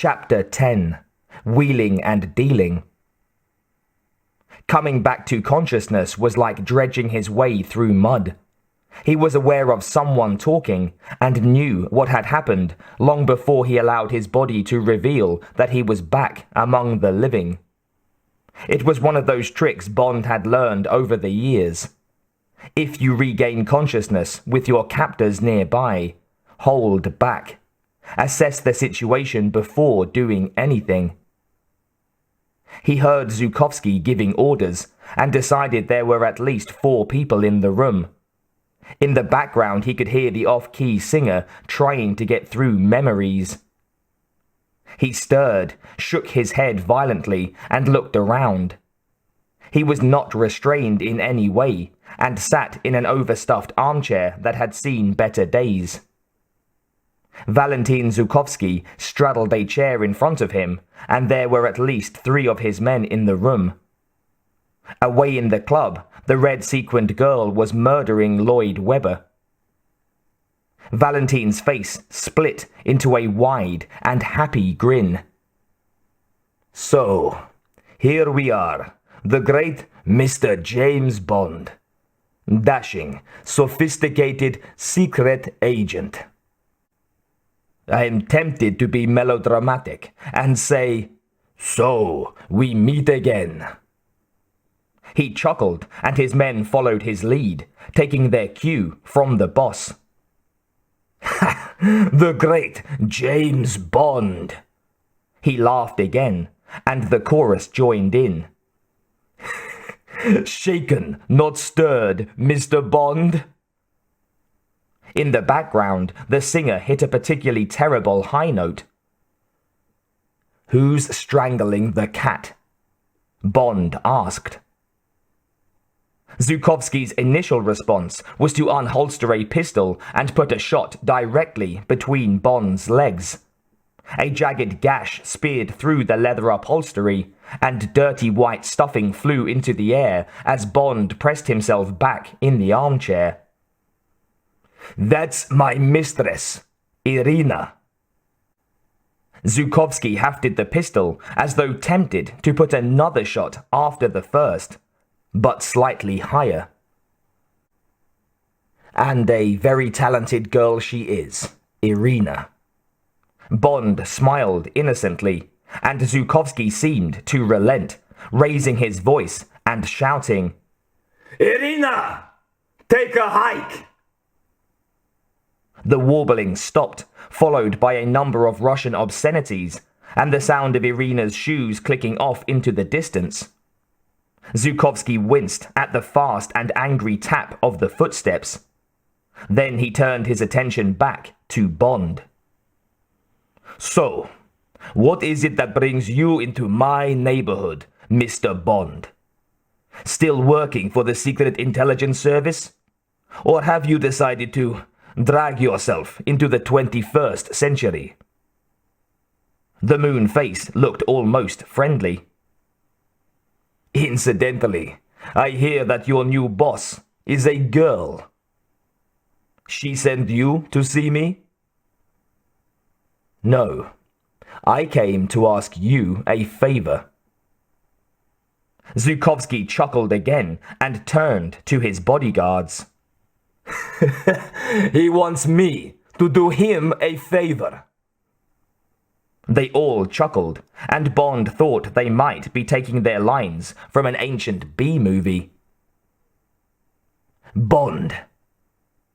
Chapter 10. Wheeling and Dealing. Coming back to consciousness was like dredging his way through mud. He was aware of someone talking and knew what had happened long before he allowed his body to reveal that he was back among the living. It was one of those tricks Bond had learned over the years. If you regain consciousness with your captors nearby, hold back. Assess the situation before doing anything. He heard Zhukovsky giving orders and decided there were at least 4 people in the room. In the background, he could hear the off-key singer trying to get through memories. He stirred, shook his head violently, and looked around. He was not restrained in any way and sat in an overstuffed armchair that had seen better days. Valentin Zhukovsky straddled a chair in front of him, and there were at least 3 of his men in the room. Away in the club, the red-sequined girl was murdering Lloyd Webber. Valentin's face split into a wide and happy grin. "So, here we are, the great Mr. James Bond. Dashing, sophisticated, secret agent. I am tempted to be melodramatic and say, 'So, we meet again.'" He chuckled, and his men followed his lead, taking their cue from the boss. "Ha! The great James Bond!" He laughed again, and the chorus joined in. "Shaken, not stirred, Mr. Bond." In the background, the singer hit a particularly terrible high note. "Who's strangling the cat?" Bond asked. Zhukovsky's initial response was to unholster a pistol and put a shot directly between Bond's legs. A jagged gash speared through the leather upholstery, and dirty white stuffing flew into the air as Bond pressed himself back in the armchair. "That's my mistress, Irina." Zhukovsky hafted the pistol as though tempted to put another shot after the first, but slightly higher. "And a very talented girl she is, Irina." Bond smiled innocently, and Zhukovsky seemed to relent, raising his voice and shouting, "Irina! Take a hike!" The warbling stopped, followed by a number of Russian obscenities, and the sound of Irina's shoes clicking off into the distance. Zhukovsky winced at the fast and angry tap of the footsteps. Then he turned his attention back to Bond. "So, what is it that brings you into my neighborhood, Mr. Bond? Still working for the Secret Intelligence Service? Or have you decided to drag yourself into the 21st century?" The moon face looked almost friendly. "Incidentally, I hear that your new boss is a girl. She sent you to see me?" "No, I came to ask you a favor." Zhukovsky chuckled again and turned to his bodyguards. "He wants me to do him a favor." They all chuckled, and Bond thought they might be taking their lines from an ancient B-movie. "Bond."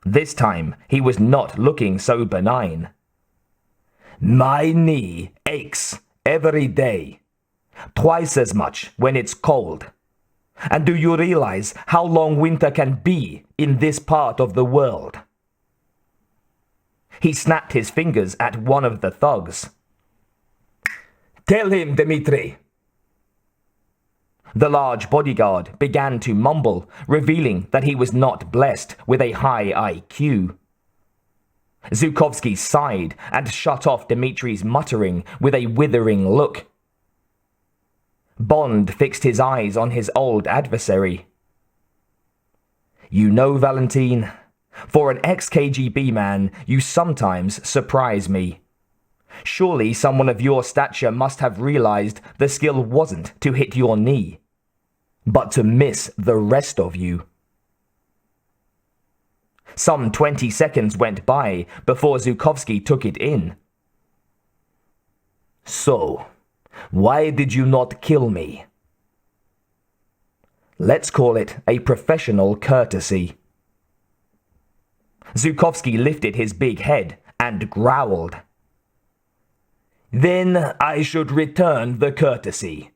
This time, he was not looking so benign. "My knee aches every day, twice as much when it's cold. And do you realize how long winter can be in this part of the world?" He snapped his fingers at one of the thugs. "Tell him, Dmitri." The large bodyguard began to mumble, revealing that he was not blessed with a high IQ. Zhukovsky sighed and shut off Dmitri's muttering with a withering look. Bond fixed his eyes on his old adversary. "You know, Valentin, for an ex-KGB man, you sometimes surprise me. Surely someone of your stature must have realized the skill wasn't to hit your knee, but to miss the rest of you. Some 20 seconds went by before Zhukovsky took it in. So, why did you not kill me? Let's call it a professional courtesy. Zhukovsky lifted his big head and growled. Then I should return the courtesy.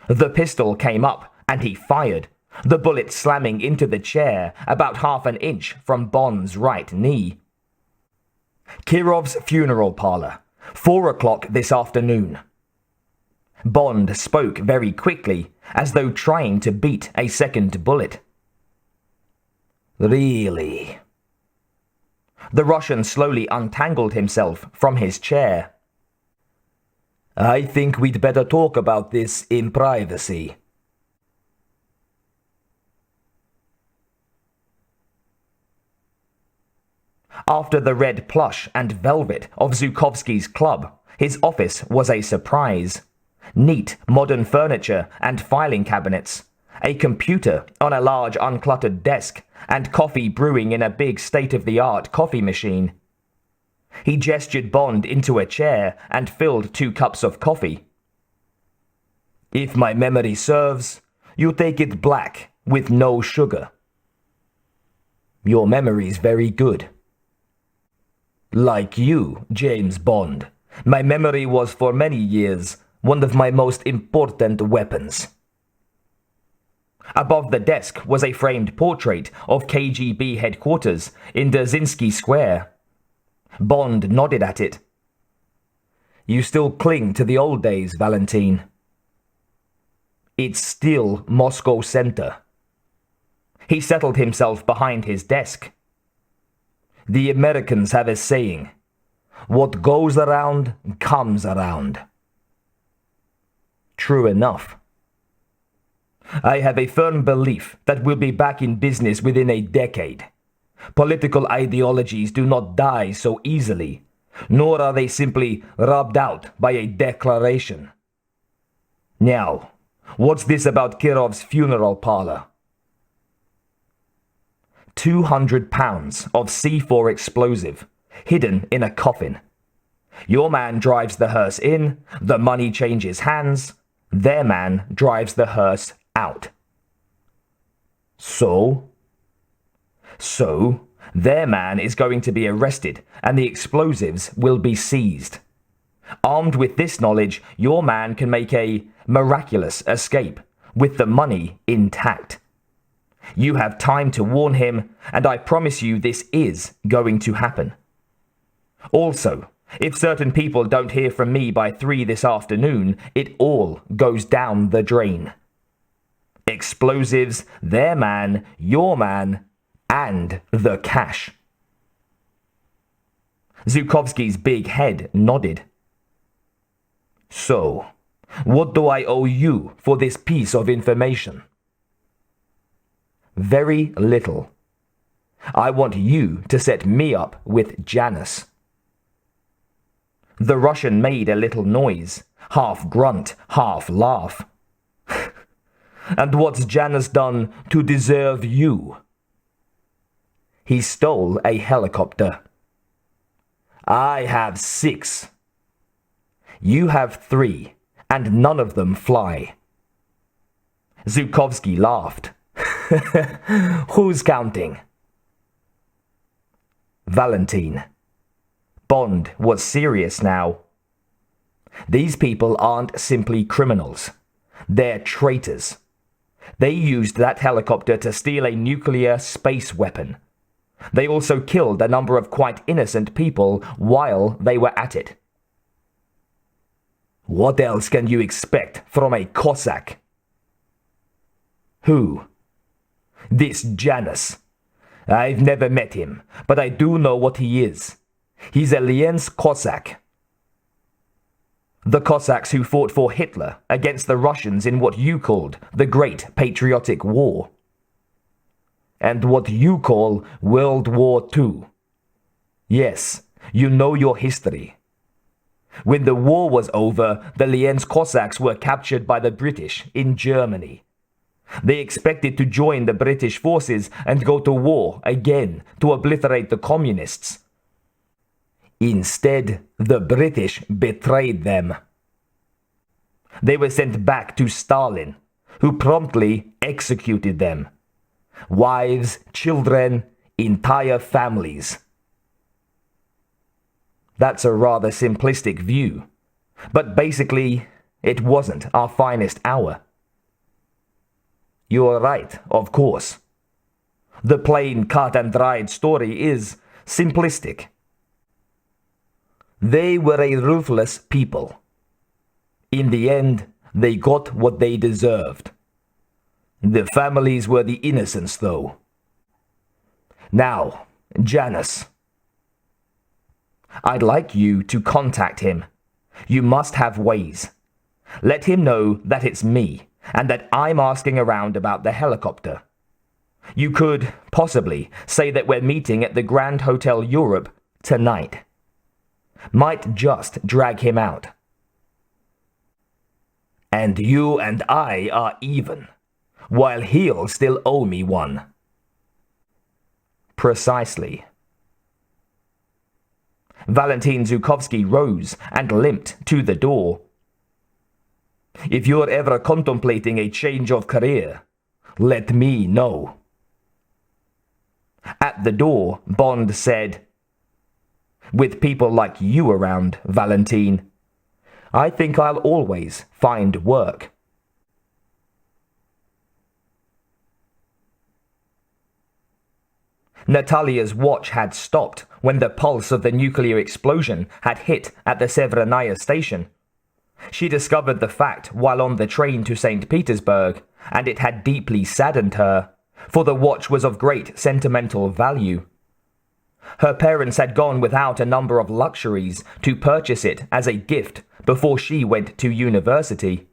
The pistol came up and he fired, the bullet slamming into the chair about half an inch from Bond's right knee. Kirov's funeral parlor, 4 o'clock this afternoon. Bond spoke very quickly, as though trying to beat a second bullet. Really? The Russian slowly untangled himself from his chair. I think we'd better talk about this in privacy. After the red plush and velvet of Zhukovsky's club, his office was a surprise. Neat, modern furniture and filing cabinets, a computer on a large uncluttered desk, and coffee brewing in a big state-of-the-art coffee machine. He gestured Bond into a chair and filled 2 cups of coffee. If my memory serves, you take it black with no sugar. Your memory's very good. Like you, James Bond, my memory was for many years one of my most important weapons. Above the desk was a framed portrait of KGB headquarters in Dzerzhinsky Square. Bond nodded at it. You still cling to the old days, Valentine. It's still Moscow Center. He settled himself behind his desk. The Americans have a saying, what goes around comes around. True enough. I have a firm belief that we'll be back in business within a decade. Political ideologies do not die so easily, nor are they simply rubbed out by a declaration. Now, what's this about Kirov's funeral parlor? 200 pounds of C4 explosive, hidden in a coffin. Your man drives the hearse in, the money changes hands, their man drives the hearse out. So, their man is going to be arrested and the explosives will be seized. Armed with this knowledge, your man can make a miraculous escape with the money intact. You have time to warn him, and I promise you this is going to happen. Also, if certain people don't hear from me by 3 this afternoon, it all goes down the drain. Explosives, their man, your man, and the cash. Zhukovsky's big head nodded. So, what do I owe you for this piece of information? Very little. I want you to set me up with Janus. The Russian made a little noise, half grunt, half laugh. And what's Janus done to deserve you? He stole a helicopter. I have 6. You have 3, and none of them fly. Zhukovsky laughed. Who's counting? Valentine. Bond was serious now. These people aren't simply criminals. They're traitors. They used that helicopter to steal a nuclear space weapon. They also killed a number of quite innocent people while they were at it. What else can you expect from a Cossack? Who? This Janus. I've never met him, but I do know what he is. He's a Lien's Cossack. The Cossacks who fought for Hitler against the Russians in what you called the Great Patriotic War. And what you call World War II. Yes, you know your history. When the war was over, the Lienz Cossacks were captured by the British in Germany. They expected to join the British forces and go to war again to obliterate the communists. Instead, the British betrayed them. They were sent back to Stalin, who promptly executed them. Wives, children, entire families. That's a rather simplistic view, but basically, it wasn't our finest hour. You're right, of course. The plain cut-and-dried story is simplistic. They were a ruthless people. In the end, they got what they deserved. The families were the innocents, though. Now, Janus. I'd like you to contact him. You must have ways. Let him know that it's me, and that I'm asking around about the helicopter. You could, possibly, say that we're meeting at the Grand Hotel Europe tonight. Might just drag him out. And you and I are even, while he'll still owe me one. Precisely. Valentin Zhukovsky rose and limped to the door. If you're ever contemplating a change of career, let me know. At the door, Bond said, with people like you around, Valentin, I think I'll always find work. Natalia's watch had stopped when the pulse of the nuclear explosion had hit at the Severnaya station. She discovered the fact while on the train to St. Petersburg, and it had deeply saddened her, for the watch was of great sentimental value. Her parents had gone without a number of luxuries to purchase it as a gift before she went to university.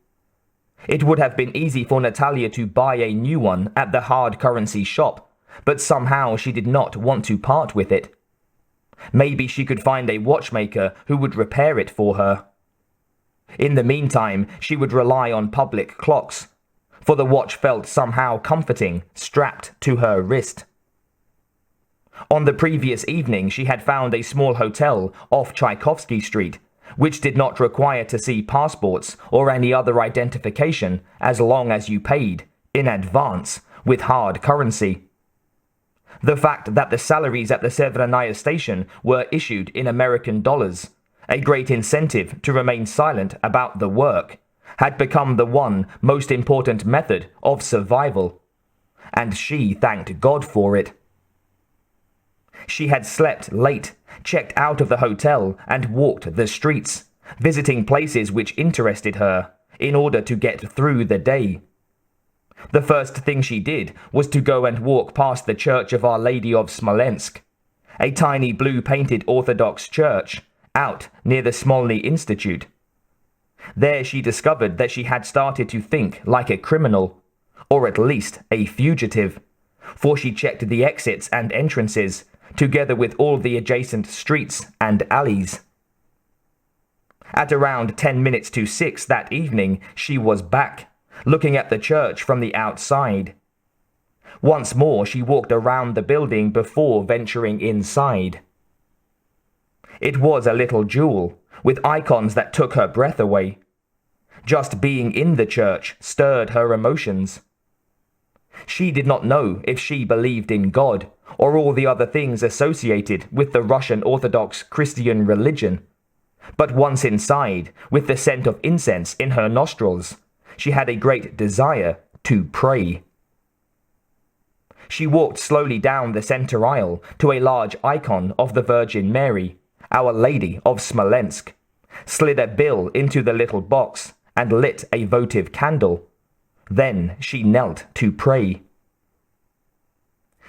It would have been easy for Natalia to buy a new one at the hard currency shop, but somehow she did not want to part with it. Maybe she could find a watchmaker who would repair it for her. In the meantime, she would rely on public clocks, for the watch felt somehow comforting, strapped to her wrist. On the previous evening, she had found a small hotel off Tchaikovsky Street, which did not require to see passports or any other identification as long as you paid, in advance, with hard currency. The fact that the salaries at the Severnaya station were issued in American dollars, a great incentive to remain silent about the work, had become the one most important method of survival, and she thanked God for it. She had slept late, checked out of the hotel, and walked the streets, visiting places which interested her, in order to get through the day. The first thing she did was to go and walk past the Church of Our Lady of Smolensk, a tiny blue-painted Orthodox church, out near the Smolny Institute. There she discovered that she had started to think like a criminal, or at least a fugitive, for she checked the exits and entrances, together with all the adjacent streets and alleys. At around 6:10 that evening, she was back, looking at the church from the outside. Once more she walked around the building before venturing inside. It was a little jewel, with icons that took her breath away. Just being in the church stirred her emotions. She did not know if she believed in God, or all the other things associated with the Russian Orthodox Christian religion. But once inside, with the scent of incense in her nostrils, she had a great desire to pray. She walked slowly down the center aisle to a large icon of the Virgin Mary, Our Lady of Smolensk, slid a bill into the little box, and lit a votive candle. Then she knelt to pray.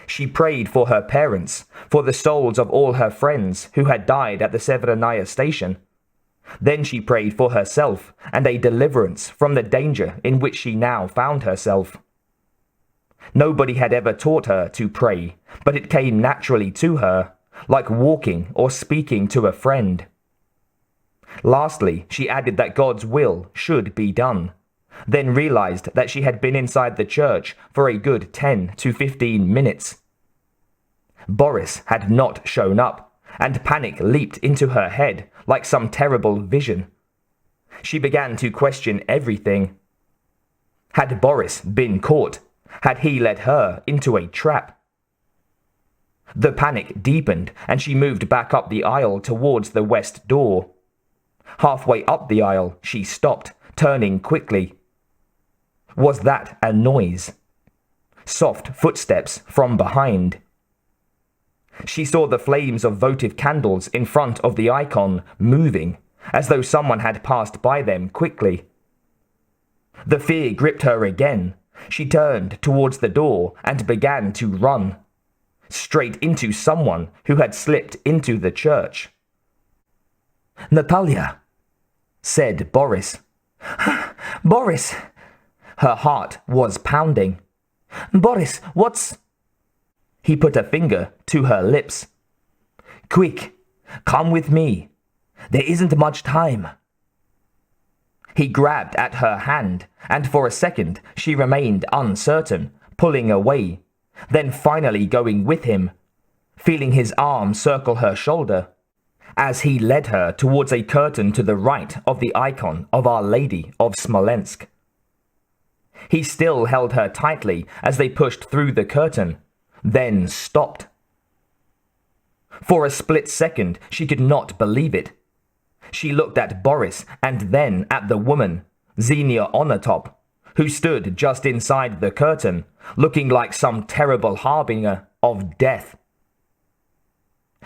She prayed for her parents, for the souls of all her friends who had died at the Severnaya station. Then she prayed for herself and a deliverance from the danger in which she now found herself. Nobody had ever taught her to pray, but it came naturally to her, like walking or speaking to a friend. Lastly, she added that God's will should be done, then realized that she had been inside the church for a good 10 to 15 minutes. Boris had not shown up, and panic leaped into her head like some terrible vision. She began to question everything. Had Boris been caught? Had he led her into a trap? The panic deepened, and she moved back up the aisle towards the west door. Halfway up the aisle, she stopped, turning quickly. Was that a noise? Soft footsteps from behind. She saw the flames of votive candles in front of the icon moving, as though someone had passed by them quickly. The fear gripped her again. She turned towards the door and began to run, straight into someone who had slipped into the church. "Natalia," said Boris. "Boris!" Her heart was pounding. "Boris, what's—" He put a finger to her lips. "Quick, come with me. There isn't much time." He grabbed at her hand, and for a second she remained uncertain, pulling away, then finally going with him, feeling his arm circle her shoulder, as he led her towards a curtain to the right of the icon of Our Lady of Smolensk. He still held her tightly as they pushed through the curtain, then stopped. For a split second, she could not believe it. She looked at Boris and then at the woman, Xenia Onatop, who stood just inside the curtain, looking like some terrible harbinger of death.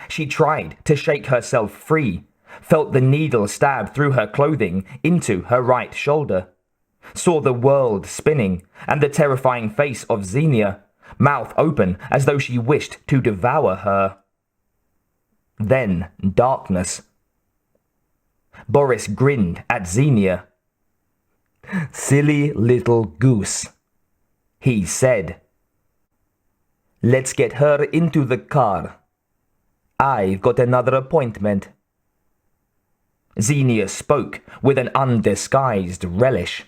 She tried to shake herself free, felt the needle stab through her clothing into her right shoulder, saw the world spinning and the terrifying face of Xenia, mouth open as though she wished to devour her. Then darkness. Boris grinned at Xenia. "Silly little goose," he said. "Let's get her into the car. I've got another appointment." Xenia spoke with an undisguised relish.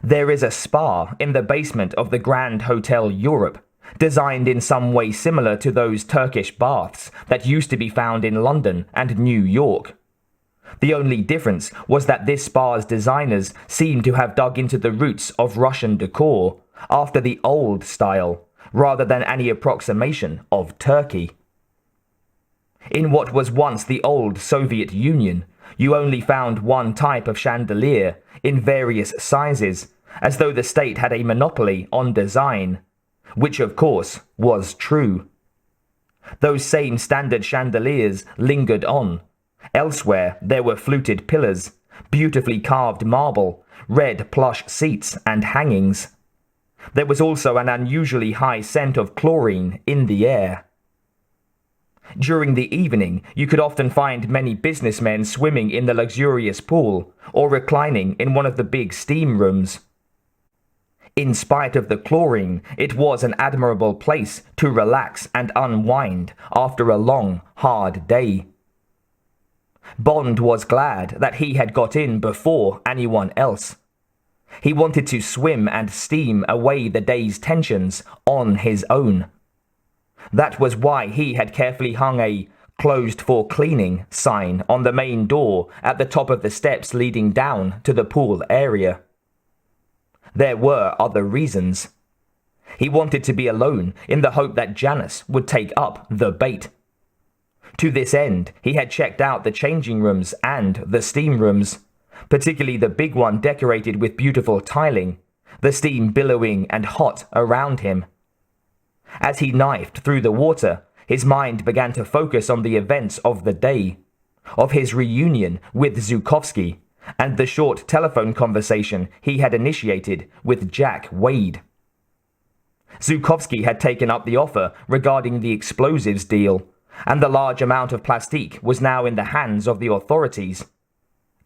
There is a spa in the basement of the Grand Hotel Europe, designed in some way similar to those Turkish baths that used to be found in London and New York. The only difference was that this spa's designers seemed to have dug into the roots of Russian decor after the old style, rather than any approximation of Turkey. In what was once the old Soviet Union, you only found one type of chandelier in various sizes, as though the state had a monopoly on design, which of course was true. Those same standard chandeliers lingered on. Elsewhere there were fluted pillars, beautifully carved marble, red plush seats and hangings. There was also an unusually high scent of chlorine in the air. During the evening, you could often find many businessmen swimming in the luxurious pool or reclining in one of the big steam rooms. In spite of the chlorine, it was an admirable place to relax and unwind after a long, hard day. Bond was glad that he had got in before anyone else. He wanted to swim and steam away the day's tensions on his own. That was why he had carefully hung a "closed for cleaning" sign on the main door at the top of the steps leading down to the pool area. There were other reasons. He wanted to be alone in the hope that Janus would take up the bait. To this end, he had checked out the changing rooms and the steam rooms, particularly the big one decorated with beautiful tiling, the steam billowing and hot around him. As he knifed through the water, his mind began to focus on the events of the day, of his reunion with Zhukovsky, and the short telephone conversation he had initiated with Jack Wade. Zhukovsky had taken up the offer regarding the explosives deal, and the large amount of plastique was now in the hands of the authorities,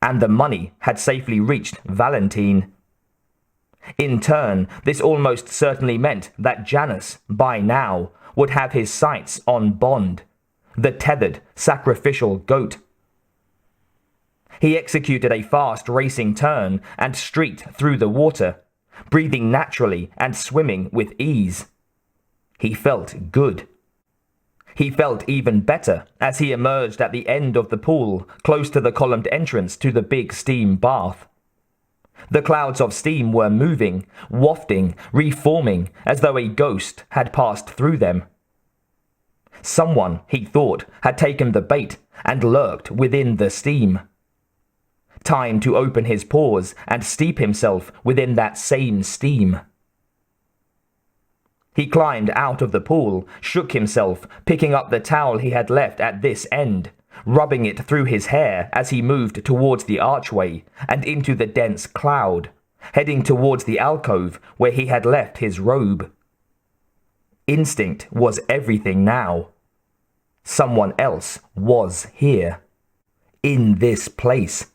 and the money had safely reached Valentine. In turn, this almost certainly meant that Janus, by now, would have his sights on Bond, the tethered, sacrificial goat. He executed a fast racing turn and streaked through the water, breathing naturally and swimming with ease. He felt good. He felt even better as he emerged at the end of the pool, close to the columned entrance to the big steam bath. The clouds of steam were moving, wafting, reforming, as though a ghost had passed through them. Someone, he thought, had taken the bait and lurked within the steam. Time to open his pores and steep himself within that same steam. He climbed out of the pool, shook himself, picking up the towel he had left at this end, rubbing it through his hair as he moved towards the archway and into the dense cloud, heading towards the alcove where he had left his robe. Instinct was everything now. Someone else was here. In this place.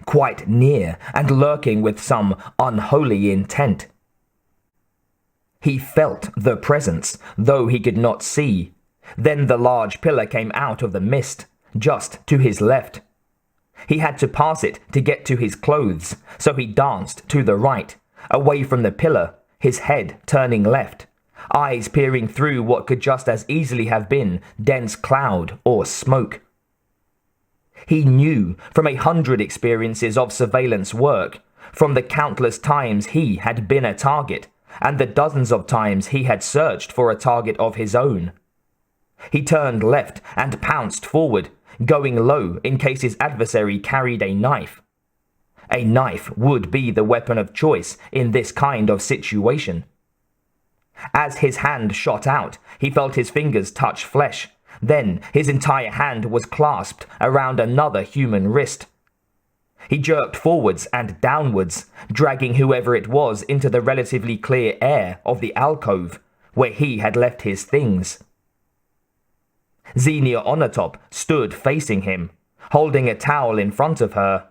Quite near and lurking with some unholy intent. He felt the presence, though he could not see. Then the large pillar came out of the mist, just to his left. He had to pass it to get to his clothes, so he danced to the right, away from the pillar, his head turning left, eyes peering through what could just as easily have been dense cloud or smoke. He knew from 100 experiences of surveillance work, from the countless times he had been a target, and the dozens of times he had searched for a target of his own. He turned left and pounced forward, going low in case his adversary carried a knife. A knife would be the weapon of choice in this kind of situation. As his hand shot out, he felt his fingers touch flesh. Then his entire hand was clasped around another human wrist. He jerked forwards and downwards, dragging whoever it was into the relatively clear air of the alcove, where he had left his things. Xenia on atop stood facing him, holding a towel in front of her.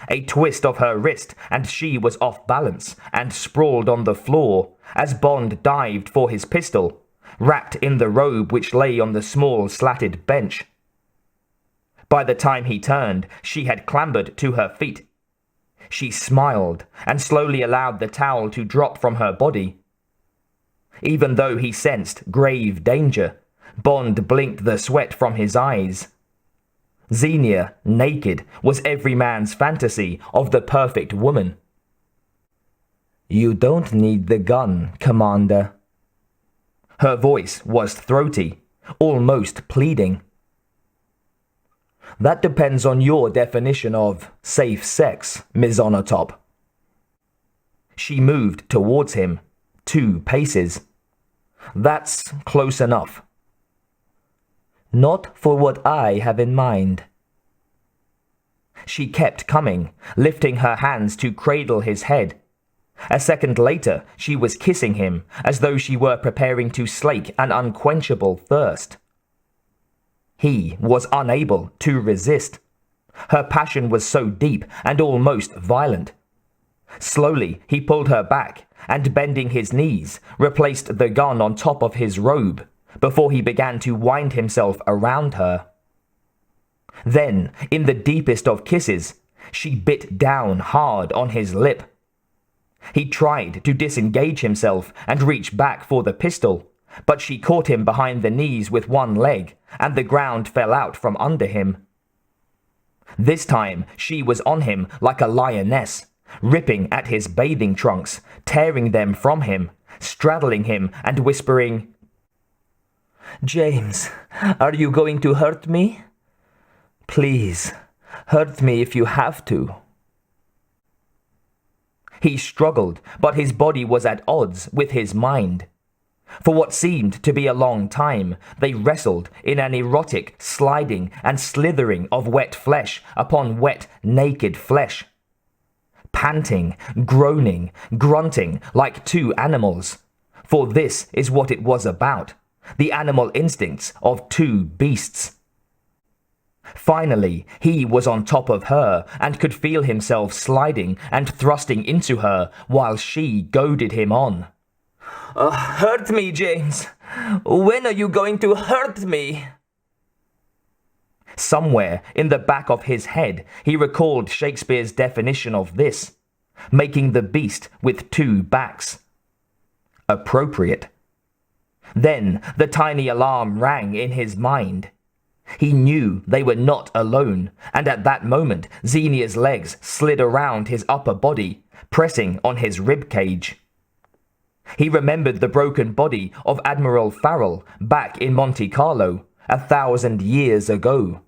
A twist of her wrist and she was off balance and sprawled on the floor as Bond dived for his pistol, wrapped in the robe which lay on the small slatted bench. By the time he turned, she had clambered to her feet. She smiled and slowly allowed the towel to drop from her body. Even though he sensed grave danger, Bond blinked the sweat from his eyes. Xenia, naked, was every man's fantasy of the perfect woman. "You don't need the gun, Commander." Her voice was throaty, almost pleading. "That depends on your definition of safe sex, Ms. Onatop." She moved towards him, 2 paces. "That's close enough." "Not for what I have in mind." She kept coming, lifting her hands to cradle his head. A second later, she was kissing him, as though she were preparing to slake an unquenchable thirst. He was unable to resist. Her passion was so deep and almost violent. Slowly, he pulled her back, and bending his knees, replaced the gun on top of his robe, before he began to wind himself around her. Then, in the deepest of kisses, she bit down hard on his lip. He tried to disengage himself and reach back for the pistol, but she caught him behind the knees with one leg, and the ground fell out from under him. This time, she was on him like a lioness, ripping at his bathing trunks, tearing them from him, straddling him and whispering, "James, are you going to hurt me? Please, hurt me if you have to." He struggled, but his body was at odds with his mind. For what seemed to be a long time, they wrestled in an erotic sliding and slithering of wet flesh upon wet, naked flesh. Panting, groaning, grunting like 2 animals. For this is what it was about, the animal instincts of 2 beasts. Finally, he was on top of her and could feel himself sliding and thrusting into her while she goaded him on. Hurt me, James. When are you going to hurt me? Somewhere in the back of his head, he recalled Shakespeare's definition of this, making the beast with two backs. Appropriate. Then the tiny alarm rang in his mind. He knew they were not alone, and at that moment Xenia's legs slid around his upper body, pressing on his rib cage. He remembered the broken body of Admiral Farrell back in Monte Carlo 1,000 years ago.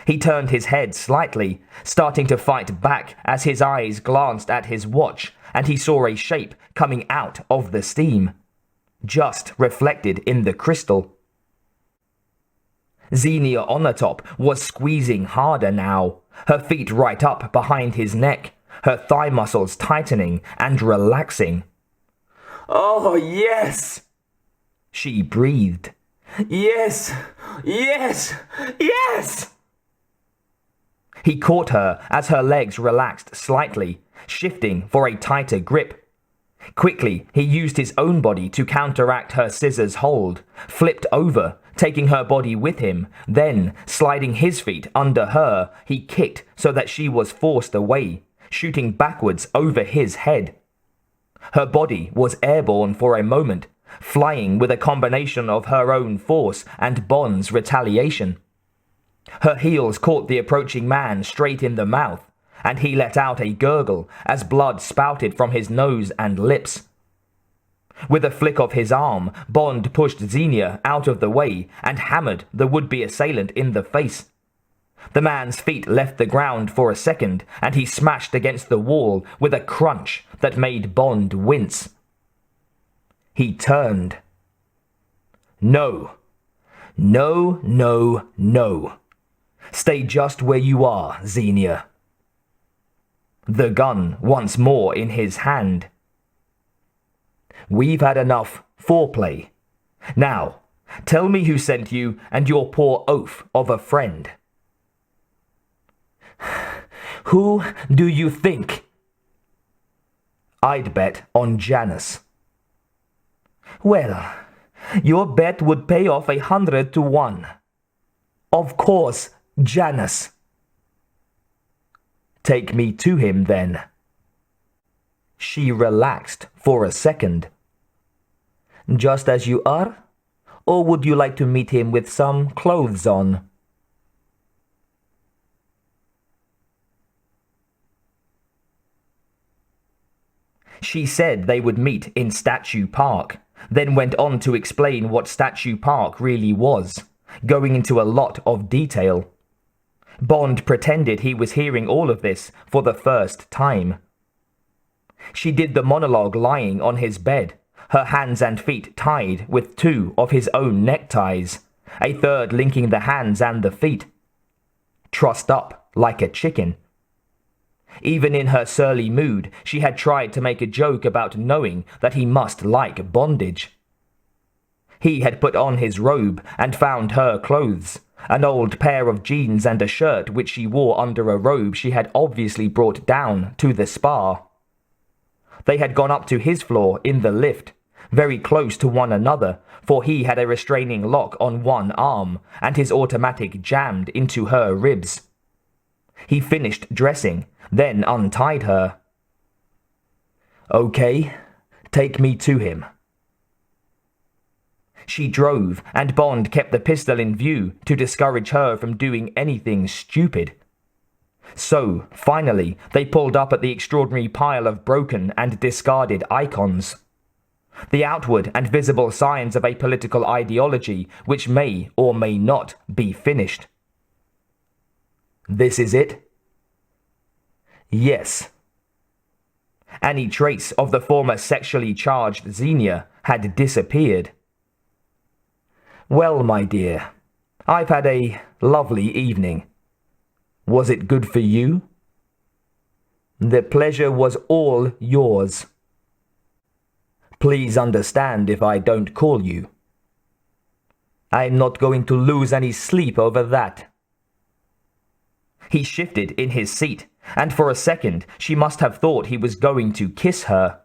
He turned his head slightly, starting to fight back as his eyes glanced at his watch and he saw a shape coming out of the steam, just reflected in the crystal. Xenia on the top was squeezing harder now, her feet right up behind his neck, her thigh muscles tightening and relaxing. "Oh, yes!" she breathed. "Yes! Yes! Yes!" He caught her as her legs relaxed slightly, shifting for a tighter grip. Quickly, he used his own body to counteract her scissors hold, flipped over, taking her body with him, then, sliding his feet under her, he kicked so that she was forced away, shooting backwards over his head. Her body was airborne for a moment, flying with a combination of her own force and Bond's retaliation. Her heels caught the approaching man straight in the mouth, and he let out a gurgle as blood spouted from his nose and lips. With a flick of his arm, Bond pushed Xenia out of the way and hammered the would-be assailant in the face. The man's feet left the ground for a second, and he smashed against the wall with a crunch that made Bond wince. He turned. No. No, no, no. Stay just where you are, Xenia. The gun once more in his hand. We've had enough foreplay. Now, tell me who sent you and your poor oaf of a friend. Who do you think? I'd bet on Janus. Well, your bet would pay off 100 to 1. Of course, Janus. Take me to him, then. She relaxed for a second. Just as you are? Or would you like to meet him with some clothes on? She said they would meet in Statue Park, then went on to explain what Statue Park really was, going into a lot of detail. Bond pretended he was hearing all of this for the first time. She did the monologue lying on his bed, her hands and feet tied with 2 of his own neckties, a third linking the hands and the feet. Trussed up like a chicken. Even in her surly mood, she had tried to make a joke about knowing that he must like bondage. He had put on his robe and found her clothes, an old pair of jeans and a shirt which she wore under a robe she had obviously brought down to the spa. They had gone up to his floor in the lift, very close to one another, for he had a restraining lock on one arm, and his automatic jammed into her ribs. He finished dressing, then untied her. Okay, take me to him. She drove, and Bond kept the pistol in view to discourage her from doing anything stupid. So, finally, they pulled up at the extraordinary pile of broken and discarded icons. The outward and visible signs of a political ideology which may or may not be finished. This is it? Yes. Any trace of the former sexually charged Xenia had disappeared. Well, my dear, I've had a lovely evening. Was it good for you? The pleasure was all yours. Please understand if I don't call you. I'm not going to lose any sleep over that. He shifted in his seat, and for a second she must have thought he was going to kiss her.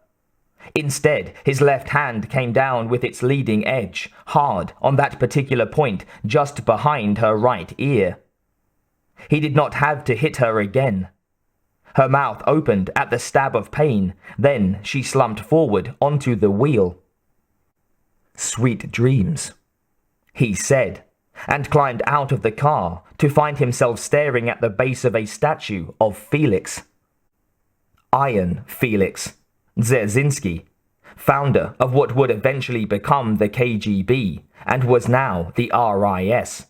Instead, his left hand came down with its leading edge, hard on that particular point just behind her right ear. He did not have to hit her again. Her mouth opened at the stab of pain, then she slumped forward onto the wheel. "Sweet dreams," he said, and climbed out of the car to find himself staring at the base of a statue of Felix. Ian Felix Dzerzhinsky, founder of what would eventually become the KGB and was now the RIS.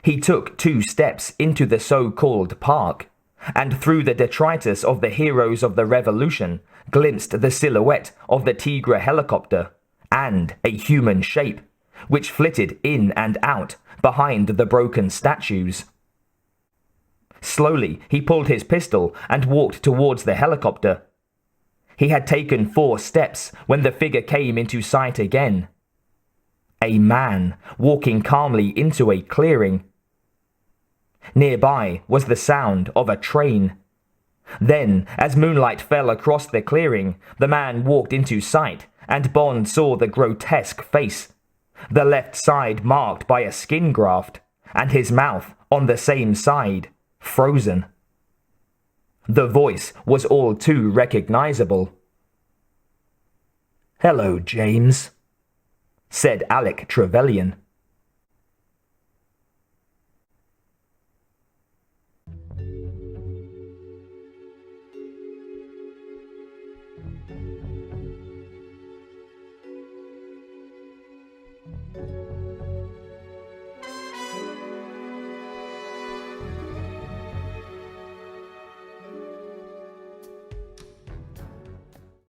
He took 2 steps into the so-called park, and through the detritus of the heroes of the revolution glimpsed the silhouette of the Tigre helicopter and a human shape, which flitted in and out behind the broken statues. Slowly, he pulled his pistol and walked towards the helicopter. He had taken 4 steps when the figure came into sight again. A man walking calmly into a clearing. Nearby was the sound of a train. Then, as moonlight fell across the clearing, the man walked into sight, and Bond saw the grotesque face, the left side marked by a skin graft, and his mouth on the same side, frozen. The voice was all too recognizable. "Hello, James," said Alec Trevelyan.